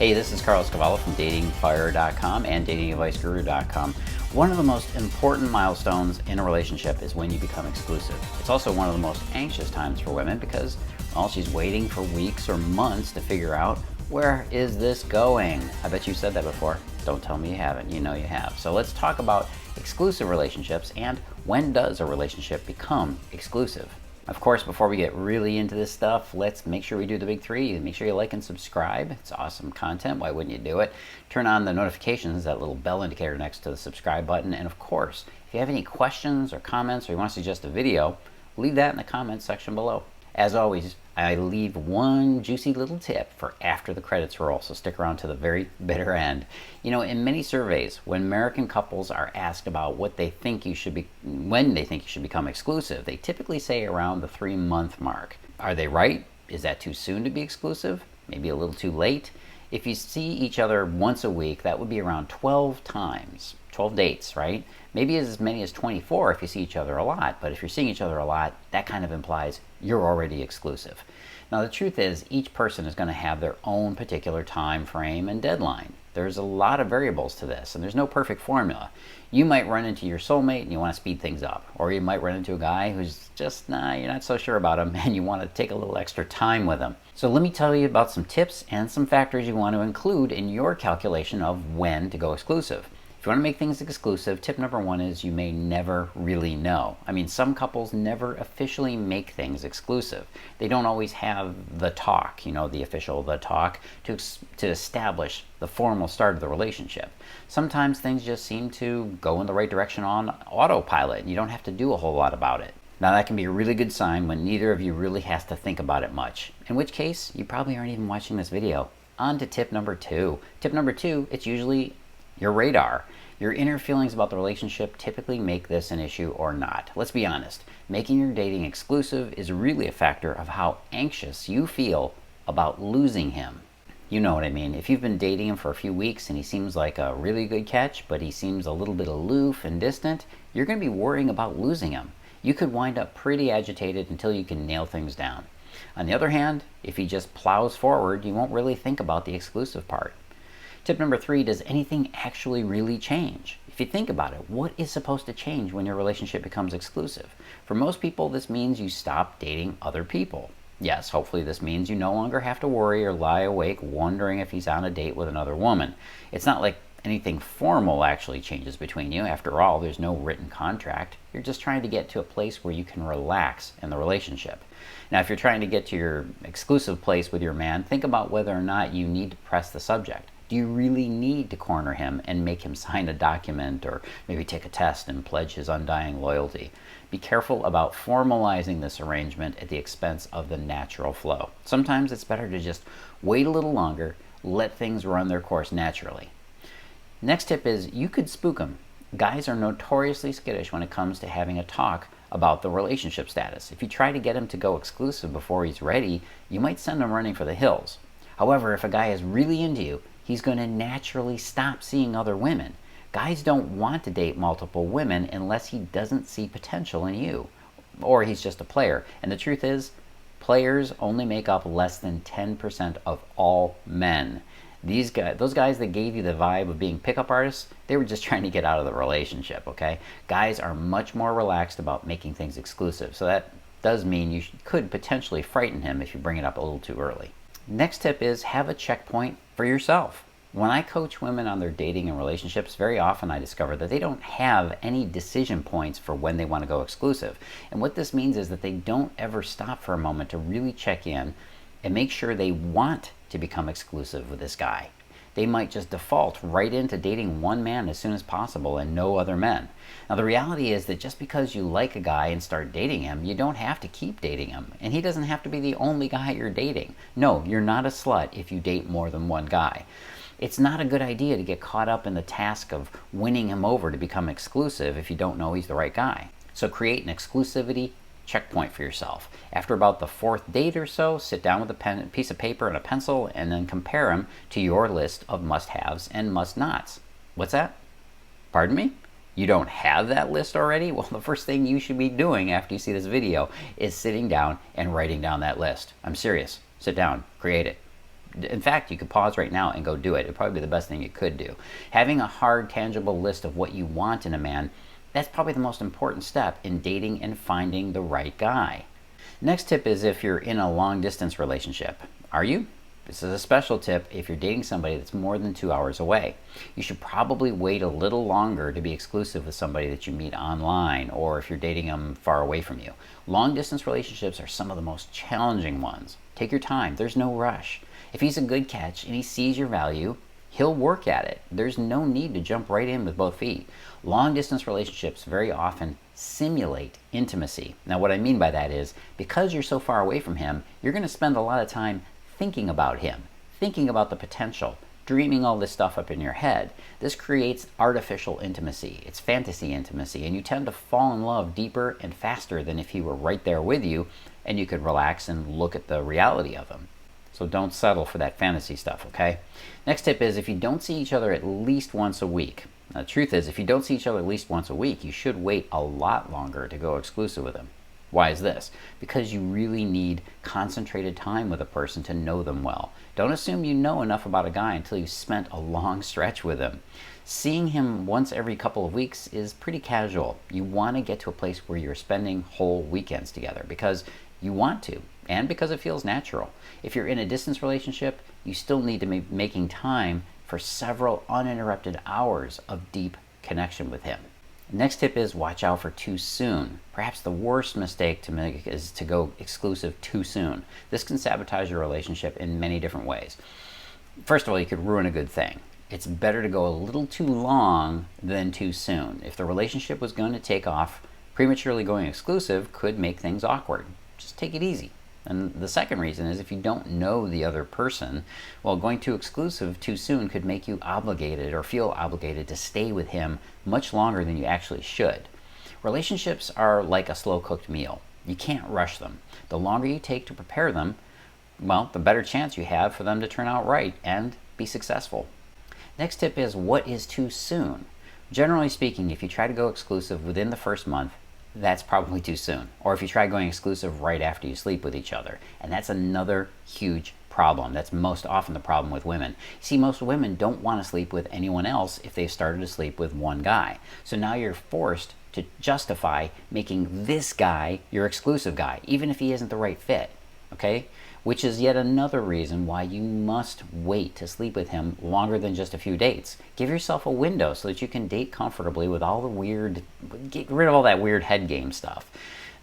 Hey, this is Cavallo from datingfire.com and datingadviceguru.com. One of the most important milestones in a relationship is when you become exclusive. It's also one of the most anxious times for women because, well, she's waiting for weeks or months to figure out, where is this going? I bet you said that before. Don't tell me you haven't. You know you have. So let's talk about exclusive relationships and when does a relationship become exclusive? Of course, before we get really into this stuff, let's make sure we do the big three. Make sure you like and subscribe. It's awesome content. Why wouldn't you do it? Turn on the notifications, that little bell indicator next to the subscribe button. And of course, if you have any questions or comments or you want to suggest a video, leave that in the comments section below. As always, I leave one juicy little tip for after the credits roll, so stick around to the very bitter end. You know, in many surveys, when American couples are asked about what they think you should be, when they think you should become exclusive, they typically say around the 3-month mark. Are they right? Is that too soon to be exclusive? Maybe a little too late? If you see each other once a week, that would be around 12 times. 12 dates, right? Maybe as many as 24 if you see each other a lot, but if you're seeing each other a lot, that kind of implies you're already exclusive. Now the truth is, each person is going to have their own particular time frame and deadline. There's a lot of variables to this, and there's no perfect formula. You might run into your soulmate and you want to speed things up, or you might run into a guy who's just, you're not so sure about him and you want to take a little extra time with him. So let me tell you about some tips and some factors you want to include in your calculation of when to go exclusive. If you want to make things exclusive, tip number one is you may never really know. I mean, some couples never officially make things exclusive. They don't always have the talk, the talk to establish the formal start of the relationship. Sometimes things just seem to go in the right direction on autopilot and you don't have to do a whole lot about it. Now that can be a really good sign when neither of you really has to think about it much, in which case you probably aren't even watching this video. On to tip number two. Tip number two, it's usually your radar. Your inner feelings about the relationship typically make this an issue or not. Let's be honest, making your dating exclusive is really a factor of how anxious you feel about losing him. You know what I mean. If you've been dating him for a few weeks and he seems like a really good catch, but he seems a little bit aloof and distant, you're going to be worrying about losing him. You could wind up pretty agitated until you can nail things down. On the other hand, if he just plows forward, you won't really think about the exclusive part. Tip number three, does anything actually really change? If you think about it, what is supposed to change when your relationship becomes exclusive? For most people, this means you stop dating other people. Yes, hopefully this means you no longer have to worry or lie awake wondering if he's on a date with another woman. It's not like anything formal actually changes between you. After all, there's no written contract. You're just trying to get to a place where you can relax in the relationship. Now, if you're trying to get to your exclusive place with your man, think about whether or not you need to press the subject. Do you really need to corner him and make him sign a document or maybe take a test and pledge his undying loyalty? Be careful about formalizing this arrangement at the expense of the natural flow. Sometimes it's better to just wait a little longer, let things run their course naturally. Next tip is you could spook him. Guys are notoriously skittish when it comes to having a talk about the relationship status. If you try to get him to go exclusive before he's ready, you might send him running for the hills. However, if a guy is really into you, he's going to naturally stop seeing other women. Guys don't want to date multiple women unless he doesn't see potential in you, or he's just a player. And the truth is, players only make up less than 10% of all men. Those guys that gave you the vibe of being pickup artists, they were just trying to get out of the relationship, okay? Guys are much more relaxed about making things exclusive, so that does mean you could potentially frighten him if you bring it up a little too early. Next tip is have a checkpoint for yourself. When I coach women on their dating and relationships, very often I discover that they don't have any decision points for when they want to go exclusive. And what this means is that they don't ever stop for a moment to really check in and make sure they want to become exclusive with this guy. They might just default right into dating one man as soon as possible and no other men. Now the reality is that just because you like a guy and start dating him, you don't have to keep dating him. And he doesn't have to be the only guy you're dating. No, you're not a slut if you date more than one guy. It's not a good idea to get caught up in the task of winning him over to become exclusive if you don't know he's the right guy. So create an exclusivity checkpoint for yourself. After about the 4th date or so, sit down with a piece of paper and a pencil and then compare them to your list of must-haves and must-nots. What's that? Pardon me? You don't have that list already? Well, the first thing you should be doing after you see this video is sitting down and writing down that list. I'm serious. Sit down, create it. In fact, you could pause right now and go do it. It'd probably be the best thing you could do. Having a hard, tangible list of what you want in a man, that's probably the most important step in dating and finding the right guy. Next tip is if you're in a long distance relationship. Are you? This is a special tip if you're dating somebody that's more than 2 hours away. You should probably wait a little longer to be exclusive with somebody that you meet online, or if you're dating them far away from you. Long distance relationships are some of the most challenging ones. Take your time. There's no rush. If he's a good catch and he sees your value, he'll work at it. There's no need to jump right in with both feet. Long distance relationships very often simulate intimacy. Now, what I mean by that is because you're so far away from him, you're going to spend a lot of time thinking about him, thinking about the potential, dreaming all this stuff up in your head. This creates artificial intimacy. It's fantasy intimacy, and you tend to fall in love deeper and faster than if he were right there with you and you could relax and look at the reality of him. So don't settle for that fantasy stuff, okay? Next tip is if you don't see each other at least once a week. Now, the truth is, if you don't see each other at least once a week, you should wait a lot longer to go exclusive with him. Why is this? Because you really need concentrated time with a person to know them well. Don't assume you know enough about a guy until you've spent a long stretch with him. Seeing him once every couple of weeks is pretty casual. You want to get to a place where you're spending whole weekends together because you want to and because it feels natural. If you're in a distance relationship, you still need to be making time for several uninterrupted hours of deep connection with him. Next tip is watch out for too soon. Perhaps the worst mistake to make is to go exclusive too soon. This can sabotage your relationship in many different ways. First of all, you could ruin a good thing. It's better to go a little too long than too soon. If the relationship was going to take off, prematurely going exclusive could make things awkward. Just take it easy. And the second reason is if you don't know the other person, well, going too exclusive too soon could make you obligated or feel obligated to stay with him much longer than you actually should. Relationships are like a slow-cooked meal. You can't rush them. The longer you take to prepare them, well, the better chance you have for them to turn out right and be successful. Next tip is what is too soon? Generally speaking, if you try to go exclusive within the first month, that's probably too soon. Or if you try going exclusive right after you sleep with each other. And that's another huge problem. That's most often the problem with women. See, most women don't want to sleep with anyone else if they've started to sleep with one guy. So now you're forced to justify making this guy your exclusive guy, even if he isn't the right fit. Okay? Which is yet another reason why you must wait to sleep with him longer than just a few dates. Give yourself a window so that you can date comfortably with all the weird, get rid of all that weird head game stuff.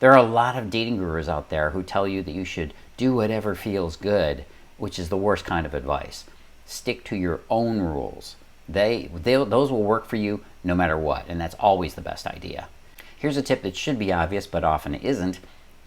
There are a lot of dating gurus out there who tell you that you should do whatever feels good, which is the worst kind of advice. Stick to your own rules. Those will work for you no matter what, and that's always the best idea. Here's a tip that should be obvious but often isn't.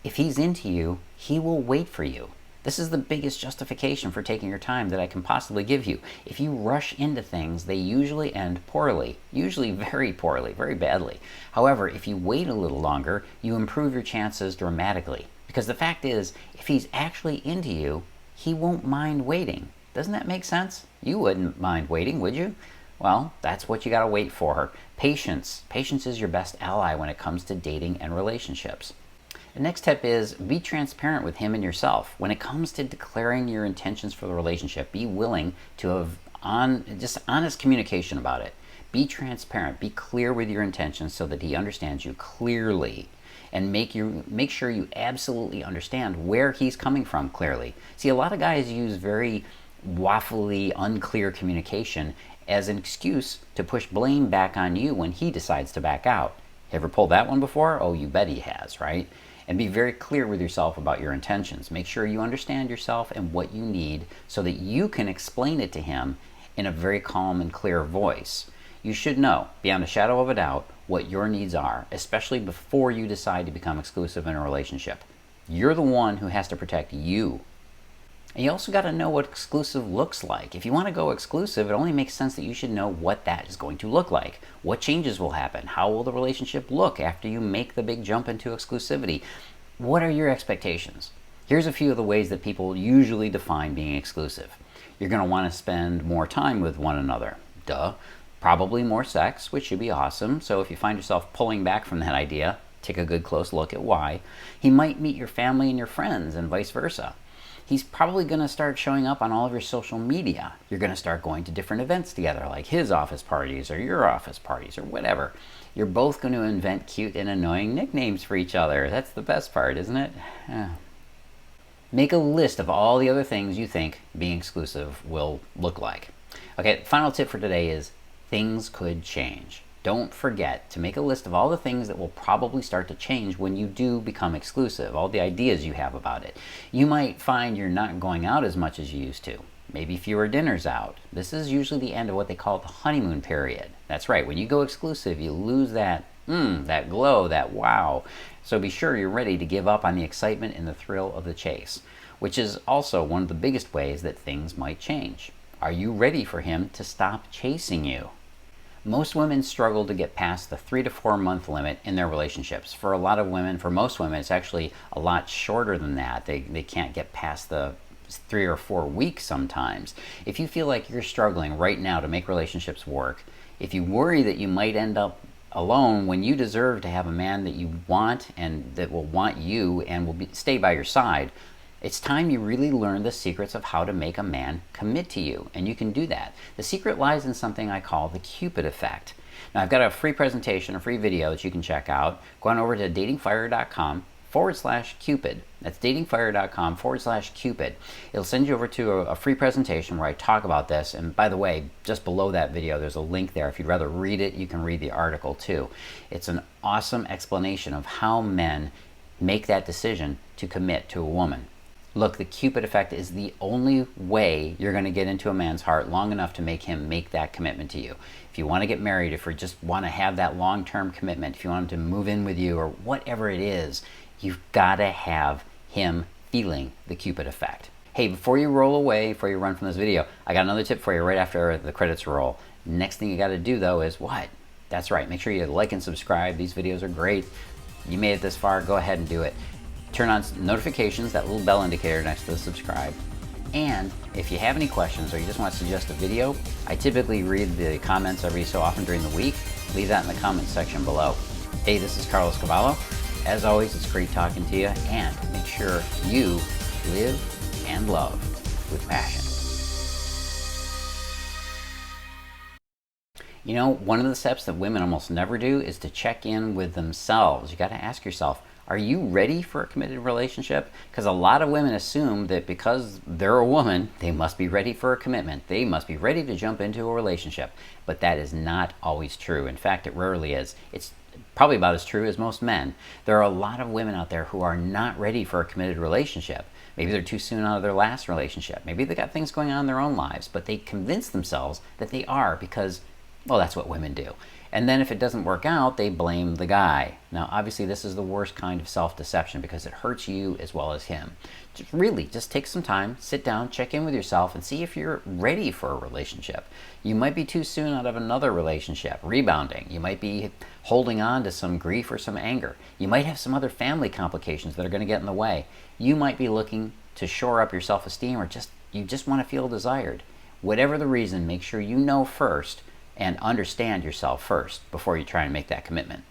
If he's into you, he will wait for you. This is the biggest justification for taking your time that I can possibly give you. If you rush into things, they usually end poorly, usually very poorly, very badly. However, if you wait a little longer, you improve your chances dramatically. Because the fact is, if he's actually into you, he won't mind waiting. Doesn't that make sense? You wouldn't mind waiting, would you? Well, that's what you gotta wait for. Patience. Patience is your best ally when it comes to dating and relationships. The next tip is be transparent with him and yourself. When it comes to declaring your intentions for the relationship, be willing to have just honest communication about it. Be transparent. Be clear with your intentions so that he understands you clearly. And make sure you absolutely understand where he's coming from clearly. See, a lot of guys use very waffly, unclear communication as an excuse to push blame back on you when he decides to back out. Ever pulled that one before? Oh, you bet he has, right? And be very clear with yourself about your intentions. Make sure you understand yourself and what you need so that you can explain it to him in a very calm and clear voice. You should know, beyond a shadow of a doubt, what your needs are, especially before you decide to become exclusive in a relationship. You're the one who has to protect you. And you also got to know what exclusive looks like. If you want to go exclusive, it only makes sense that you should know what that is going to look like. What changes will happen? How will the relationship look after you make the big jump into exclusivity? What are your expectations? Here's a few of the ways that people usually define being exclusive. You're going to want to spend more time with one another. Duh. Probably more sex, which should be awesome. So if you find yourself pulling back from that idea, take a good close look at why. He might meet your family and your friends and vice versa. he's probably going to start showing up on all of your social media. You're going to start going to different events together, like his office parties or your office parties or whatever. You're both going to invent cute and annoying nicknames for each other. That's the best part, isn't it? Yeah. Make a list of all the other things you think being exclusive will look like. Okay, final tip for today is things could change. Don't forget to make a list of all the things that will probably start to change when you do become exclusive, all the ideas you have about it. You might find you're not going out as much as you used to. Maybe fewer dinners out. This is usually the end of what they call the honeymoon period. That's right, when you go exclusive, you lose that that glow, that wow. So be sure you're ready to give up on the excitement and the thrill of the chase, which is also one of the biggest ways that things might change. Are you ready for him to stop chasing you? Most women struggle to get past the 3 to 4 month limit in their relationships. For a lot of women, for most women, it's actually a lot shorter than that. They can't get past the 3 or 4 weeks sometimes. If you feel like you're struggling right now to make relationships work, if you worry that you might end up alone when you deserve to have a man that you want and that will want you and will stay by your side, it's time you really learn the secrets of how to make a man commit to you, and you can do that. The secret lies in something I call the Cupid effect. Now, I've got a free presentation, a free video that you can check out. Go on over to datingfire.com/Cupid. That's datingfire.com/Cupid. It'll send you over to a free presentation where I talk about this. And by the way, just below that video, there's a link there. If you'd rather read it, you can read the article too. It's an awesome explanation of how men make that decision to commit to a woman. Look, the Cupid effect is the only way you're going to get into a man's heart long enough to make him make that commitment to you. If you want to get married, if you just want to have that long-term commitment, if you want him to move in with you or whatever it is, you've got to have him feeling the Cupid effect. Hey, before you roll away, before you run from this video, I got another tip for you right after the credits roll. Next thing you got to do though is what? That's right, make sure you like and subscribe. These videos are great. You made it this far, go ahead and do it. Turn on notifications, that little bell indicator next to the subscribe. And if you have any questions or you just want to suggest a video, I typically read the comments every so often during the week. Leave that in the comments section below. Hey, this is Cavallo. As always, it's great talking to you, and make sure you live and love with passion. You know, one of the steps that women almost never do is to check in with themselves. You got to ask yourself, are you ready for a committed relationship? Because a lot of women assume that because they're a woman, they must be ready for a commitment. They must be ready to jump into a relationship. But that is not always true. In fact, it rarely is. It's probably about as true as most men. There are a lot of women out there who are not ready for a committed relationship. Maybe they're too soon out of their last relationship. Maybe they got things going on in their own lives, but they convince themselves that they are because, well, that's what women do. And then if it doesn't work out, they blame the guy. Now, obviously, this is the worst kind of self-deception because it hurts you as well as him. Just take some time, sit down, check in with yourself, and see if you're ready for a relationship. You might be too soon out of another relationship, rebounding. You might be holding on to some grief or some anger. You might have some other family complications that are going to get in the way. You might be looking to shore up your self-esteem, or you just want to feel desired. Whatever the reason, make sure you know first and understand yourself first before you try and make that commitment.